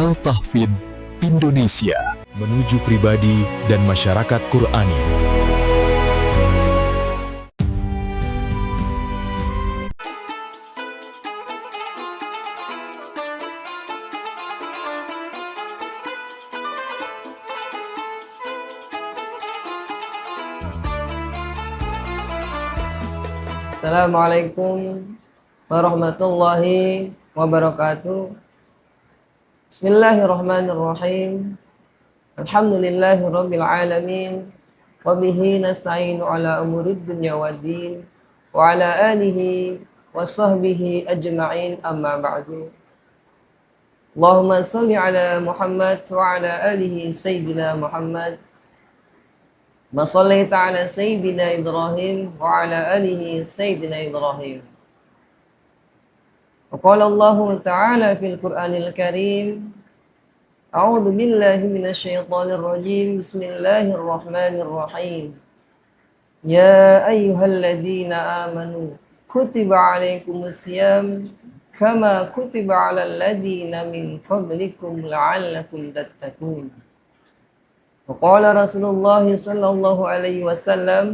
Al-Tahfidz Indonesia menuju pribadi dan masyarakat Qur'ani. Assalamualaikum warahmatullahi wabarakatuh. Bismillahirrahmanirrahim. Alhamdulillahi rabbil alamin. Wa bihi nasta'inu ala umurid dunya waddin. Wa ala alihi wa sahbihi ajma'in, amma ba'du. Allahumma salli ala Muhammad wa ala alihi Sayyidina Muhammad. Ma sallaita ala Sayyidina Ibrahim wa ala alihi Sayyidina Ibrahim. وقال الله تعالى في القرآن الكريم أعوذ بالله من الشيطان الرجيم بسم الله الرحمن الرحيم يا أيها الذين آمنوا كتب عليكم الصيام كما كتب على الذين من قبلكم لعلكم تتقون وقال رسول الله صلى الله عليه وسلم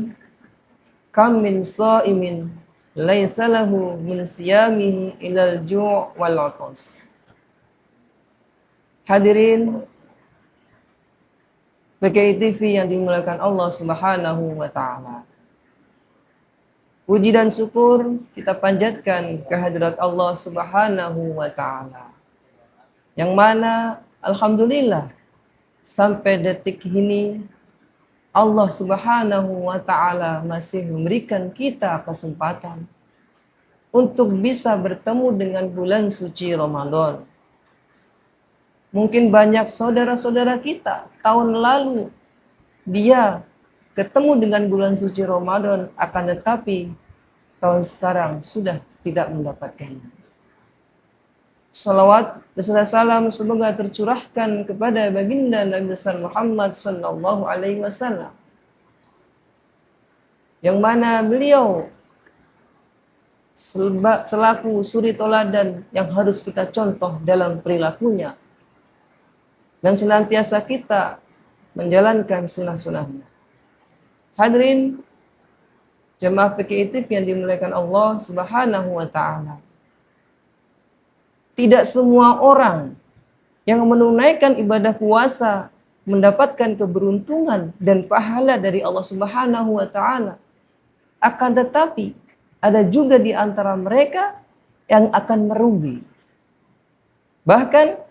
كم من صائم laisa lahu min siyamihi ilal ju' wal 'atas. Hadirin PKI TV yang dimuliakan Allah Subhanahu wa taala. Puji dan syukur kita panjatkan kehadirat Allah Subhanahu wa taala. Yang mana alhamdulillah sampai detik ini Allah Subhanahu wa ta'ala masih memberikan kita kesempatan untuk bisa bertemu dengan bulan suci Ramadan. Mungkin banyak saudara-saudara kita tahun lalu dia ketemu dengan bulan suci Ramadan, akan tetapi tahun sekarang sudah tidak mendapatkannya. Salawat beserta salam semoga tercurahkan kepada baginda Nabi besar Muhammad sallallahu alaihi wasallam, yang mana beliau selaku suri toladan yang harus kita contoh dalam perilakunya dan senantiasa kita menjalankan sunnah-sunnahnya. Hadirin jemaah PKI TV yang dimuliakan Allah Subhanahu wa taala. Tidak semua orang yang menunaikan ibadah puasa mendapatkan keberuntungan dan pahala dari Allah Subhanahu wa taala. Akan tetapi ada juga di antara mereka yang akan merugi. Bahkan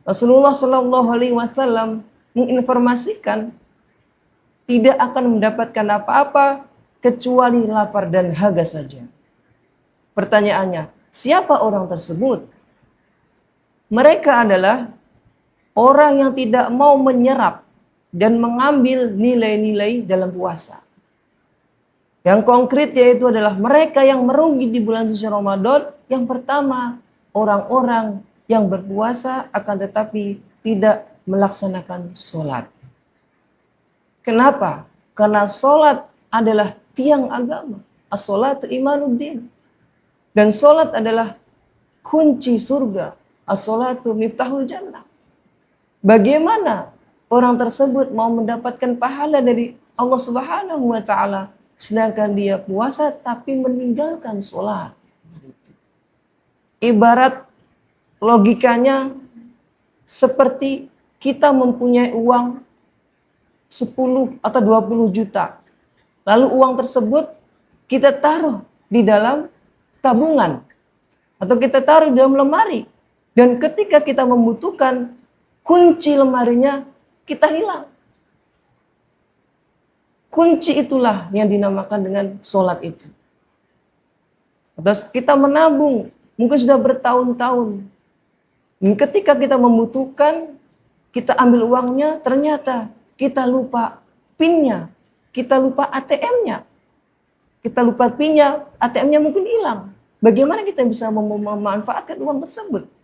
Rasulullah Shallallahu alaihi wasallam menginformasikan tidak akan mendapatkan apa-apa kecuali lapar dan haga saja. Pertanyaannya, siapa orang tersebut? Mereka adalah orang yang tidak mau menyerap dan mengambil nilai-nilai dalam puasa. Yang konkret yaitu adalah mereka yang merugi di bulan suci Ramadan. Yang pertama, orang-orang yang berpuasa akan tetapi tidak melaksanakan sholat. Kenapa? Karena sholat adalah tiang agama. As-sholatu imanuddin. Dan sholat adalah kunci surga. As-sholatu miftahul jannah. Bagaimana orang tersebut mau mendapatkan pahala dari Allah Subhanahu wa taala sedangkan dia puasa tapi meninggalkan sholat? Ibarat logikanya seperti kita mempunyai uang 10 atau 20 juta. Lalu uang tersebut kita taruh di dalam tabungan atau kita taruh di dalam lemari. Dan ketika kita membutuhkan, kunci lemarinya kita hilang. Kunci itulah yang dinamakan dengan sholat itu. Terus kita menabung, mungkin sudah bertahun-tahun. Dan ketika kita membutuhkan, kita ambil uangnya, ternyata kita lupa PIN-nya, kita lupa ATM-nya. Kita lupa PIN-nya, ATM-nya mungkin hilang. Bagaimana kita bisa memanfaatkan uang tersebut?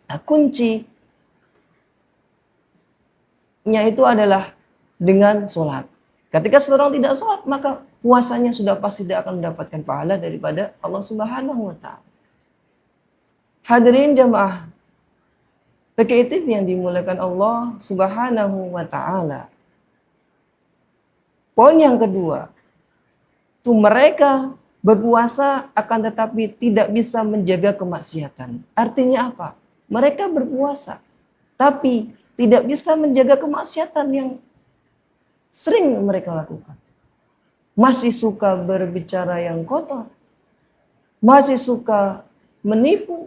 Nah, kuncinya itu adalah dengan sholat. Ketika seseorang tidak sholat, maka puasanya sudah pasti tidak akan mendapatkan pahala daripada Allah Subhanahu wa ta'ala. Hadirin jamaah PKItif yang dimuliakan Allah Subhanahu wa taala. Poin yang kedua, itu mereka berpuasa akan tetapi tidak bisa menjaga kemaksiatan. Artinya apa? Mereka berpuasa tapi tidak bisa menjaga kemaksiatan yang sering mereka lakukan. Masih suka berbicara yang kotor, masih suka menipu,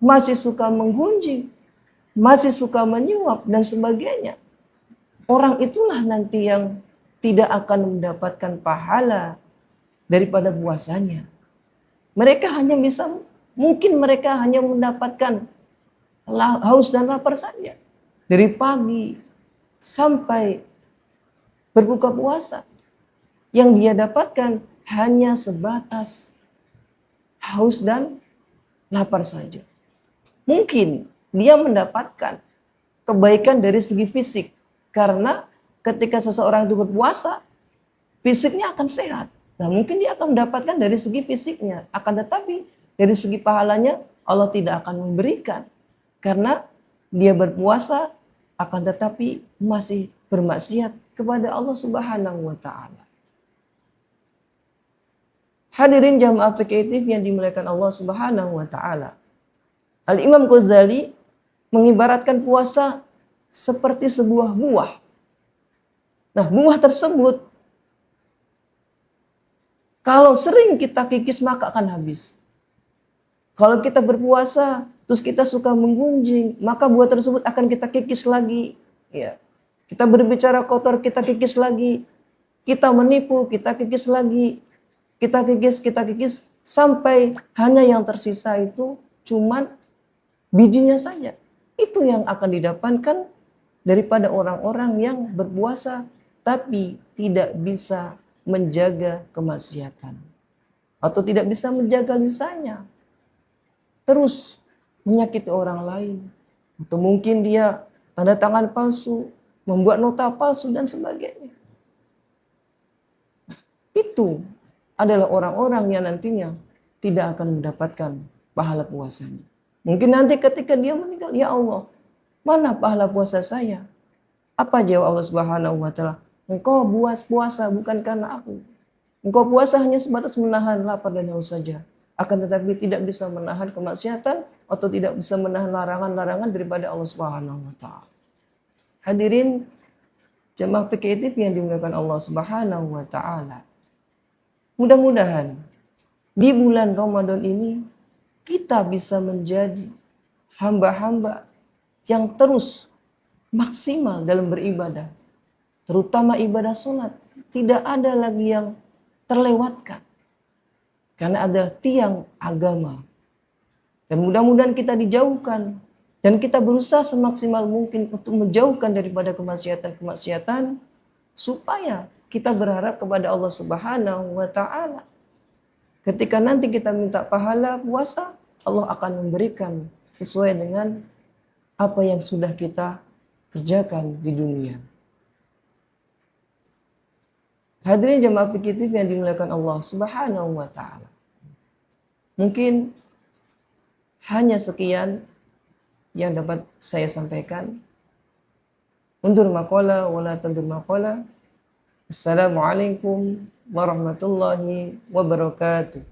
masih suka menggunjing, masih suka menyuap dan sebagainya. Orang itulah nanti yang tidak akan mendapatkan pahala daripada puasanya. Mereka hanya bisa, mungkin mereka hanya mendapatkan haus dan lapar saja. Dari pagi sampai berbuka puasa. Yang dia dapatkan hanya sebatas haus dan lapar saja. Mungkin dia mendapatkan kebaikan dari segi fisik. Karena ketika seseorang itu berpuasa, fisiknya akan sehat. Nah, mungkin dia akan mendapatkan dari segi fisiknya. Akan tetapi dari segi pahalanya Allah tidak akan memberikan. Karena dia berpuasa akan tetapi masih bermaksiat kepada Allah Subhanahu wa taala. Hadirin jamaah PKItif yang dimuliakan Allah Subhanahu wa taala. Al-Imam Ghazali mengibaratkan puasa seperti sebuah buah. Nah, buah tersebut kalau sering kita kikis maka akan habis. Kalau kita berpuasa terus kita suka menggunjing, maka buah tersebut akan kita kikis lagi. Ya. Kita berbicara kotor, kita kikis lagi. Kita menipu, kita kikis lagi. Kita kikis sampai hanya yang tersisa itu cuman bijinya saja. Itu yang akan didapatkan daripada orang-orang yang berpuasa tapi tidak bisa menjaga kemaksiatan atau tidak bisa menjaga lisannya, terus menyakiti orang lain, atau mungkin dia tanda tangan palsu, membuat nota palsu dan sebagainya. Itu adalah orang-orang yang nantinya tidak akan mendapatkan pahala puasanya. Mungkin nanti ketika dia meninggal, ya Allah, mana pahala puasa saya? Apa jawab Allah Subhanahu wa taala? Engkau puasa bukan karena aku. Engkau puasa hanya sebatas menahan lapar dan haus saja. Akan tetapi tidak bisa menahan kemaksiatan atau tidak bisa menahan larangan-larangan daripada Allah Subhanahu wa taala. Hadirin jemaah PKItif yang dimuliakan Allah Subhanahu wa taala. Mudah-mudahan di bulan Ramadan ini kita bisa menjadi hamba-hamba yang terus maksimal dalam beribadah. Terutama ibadah sholat. Tidak ada lagi yang terlewatkan. Karena adalah tiang agama. Dan mudah-mudahan kita dijauhkan. Dan kita berusaha semaksimal mungkin untuk menjauhkan daripada kemaksiatan-kemaksiatan. Supaya kita berharap kepada Allah Subhanahu wa ta'ala. Ketika nanti kita minta pahala puasa, Allah akan memberikan sesuai dengan apa yang sudah kita kerjakan di dunia. Hadirin jemaah PKItif yang dimuliakan Allah Subhanahu wa taala. Mungkin hanya sekian yang dapat saya sampaikan. Undur maqala wala tandur maqala. Assalamualaikum warahmatullahi wabarakatuh.